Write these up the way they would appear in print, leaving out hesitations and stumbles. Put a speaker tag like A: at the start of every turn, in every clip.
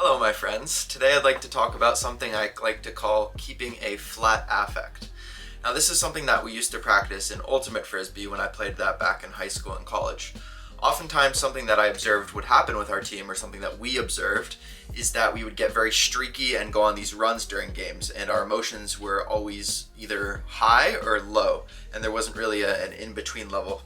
A: Hello, my friends. Today I'd like to talk about something I like to call keeping a flat affect. Now, this is something that we used to practice in Ultimate Frisbee when I played that back in high school and college. Oftentimes, something that I observed would happen with our team, or something that we observed, is that we would get very streaky and go on these runs during games, and our emotions were always either high or low, and there wasn't really an in-between level.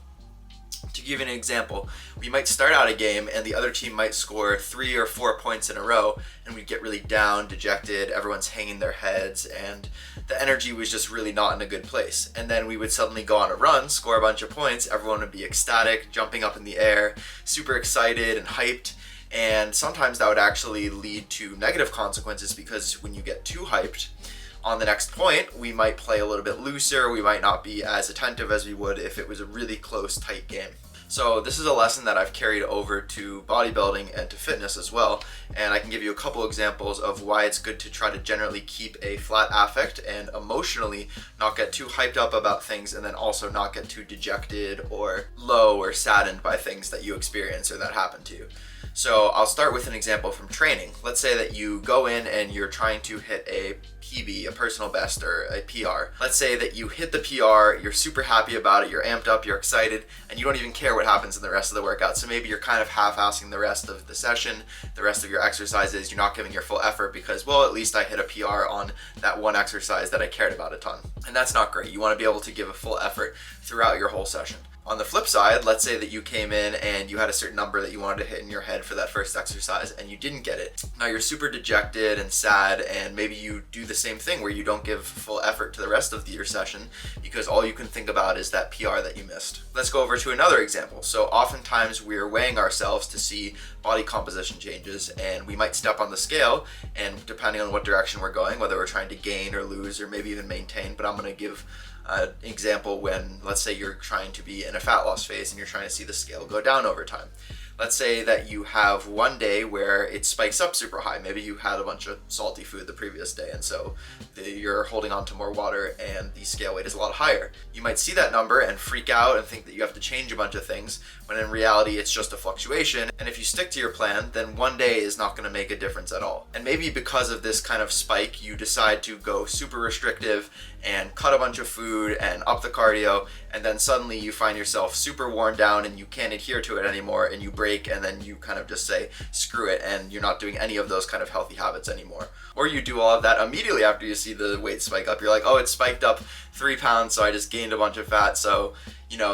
A: To give you an example, we might start out a game and the other team might score 3 or 4 points in a row, and we'd get really down, dejected, everyone's hanging their heads, and the energy was just really not in a good place. And then we would suddenly go on a run, score a bunch of points, everyone would be ecstatic, jumping up in the air, super excited and hyped, and sometimes that would actually lead to negative consequences, because when you get too hyped, on the next point, we might play a little bit looser, we might not be as attentive as we would if it was a really close, tight game. So this is a lesson that I've carried over to bodybuilding and to fitness as well, and I can give you a couple examples of why it's good to try to generally keep a flat affect and emotionally not get too hyped up about things, and then also not get too dejected or low or saddened by things that you experience or that happen to you. So I'll start with an example from training. Let's say that you go in and you're trying to hit a PB, a personal best, or a PR. Let's say that you hit the PR, you're super happy about it, you're amped up, you're excited, and you don't even care what happens in the rest of the workout. So maybe you're kind of half-assing the rest of the session, the rest of your exercises, you're not giving your full effort because, well, at least I hit a PR on that one exercise that I cared about a ton. And that's not great. You want to be able to give a full effort throughout your whole session. On the flip side, let's say that you came in and you had a certain number that you wanted to hit in your head for that first exercise and you didn't get it. Now you're super dejected and sad, and maybe you do the same thing where you don't give full effort to the rest of your session because all you can think about is that PR that you missed. Let's go over to another example. So oftentimes we're weighing ourselves to see body composition changes, and we might step on the scale, and depending on what direction we're going, whether we're trying to gain or lose or maybe even maintain, but I'm going to give an example when, let's say, you're trying to be in a fat loss phase and you're trying to see the scale go down over time. Let's say that you have one day where it spikes up super high. Maybe you had a bunch of salty food the previous day, and so you're holding on to more water and the scale weight is a lot higher. You might see that number and freak out and think that you have to change a bunch of things, when in reality it's just a fluctuation. And if you stick to your plan, then one day is not going to make a difference at all. And maybe because of this kind of spike, you decide to go super restrictive and cut a bunch of food and up the cardio, and then suddenly you find yourself super worn down and you can't adhere to it anymore, and you break, and then you kind of just say screw it, and you're not doing any of those kind of healthy habits anymore. Or you do all of that immediately after you see the weight spike up. You're like, oh, it spiked up 3 pounds, so I just gained a bunch of fat, so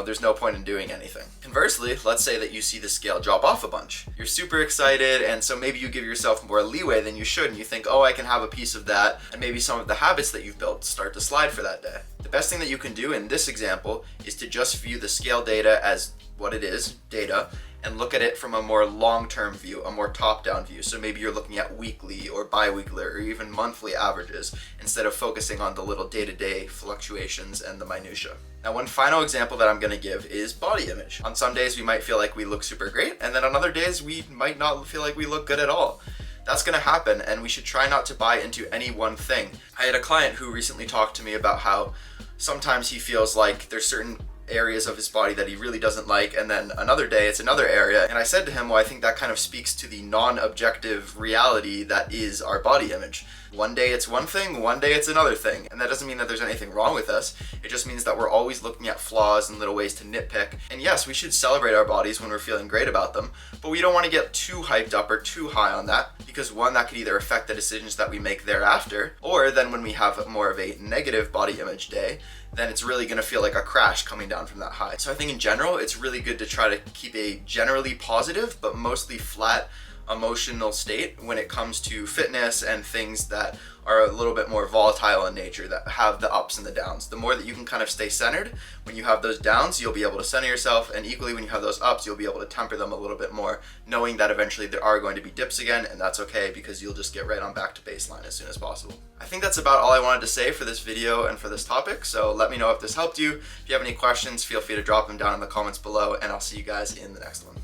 A: there's no point in doing anything. Conversely, let's say that you see the scale drop off a bunch. You're super excited, and so maybe you give yourself more leeway than you should, and you think, oh, I can have a piece of that, and maybe some of the habits that you've built start to slide for that day. The best thing that you can do in this example is to just view the scale data as what it is, data, and look at it from a more long-term view, a more top-down view. So maybe you're looking at weekly or bi-weekly or even monthly averages instead of focusing on the little day-to-day fluctuations and the minutia. Now, one final example that I'm going to give is body image. On some days we might feel like we look super great, and then on other days we might not feel like we look good at all. That's going to happen, and we should try not to buy into any one thing. I had a client who recently talked to me about how sometimes he feels like there's certain areas of his body that he really doesn't like, and then another day it's another area. And I said to him, well, I think that kind of speaks to the non-objective reality that is our body image. One day it's one thing, one day it's another thing. And that doesn't mean that there's anything wrong with us. It just means that we're always looking at flaws and little ways to nitpick. And yes, we should celebrate our bodies when we're feeling great about them, but we don't want to get too hyped up or too high on that, because one, that could either affect the decisions that we make thereafter, or then when we have more of a negative body image day, then it's really going to feel like a crash coming down from that high. So I think in general, it's really good to try to keep a generally positive but mostly flat emotional state when it comes to fitness and things that are a little bit more volatile in nature, that have the ups and the downs. The more that you can kind of stay centered, when you have those downs, you'll be able to center yourself, and equally when you have those ups, you'll be able to temper them a little bit more, knowing that eventually there are going to be dips again, and that's okay because you'll just get right on back to baseline as soon as possible. I think that's about all I wanted to say for this video and for this topic, so let me know if this helped you. If you have any questions, feel free to drop them down in the comments below, and I'll see you guys in the next one.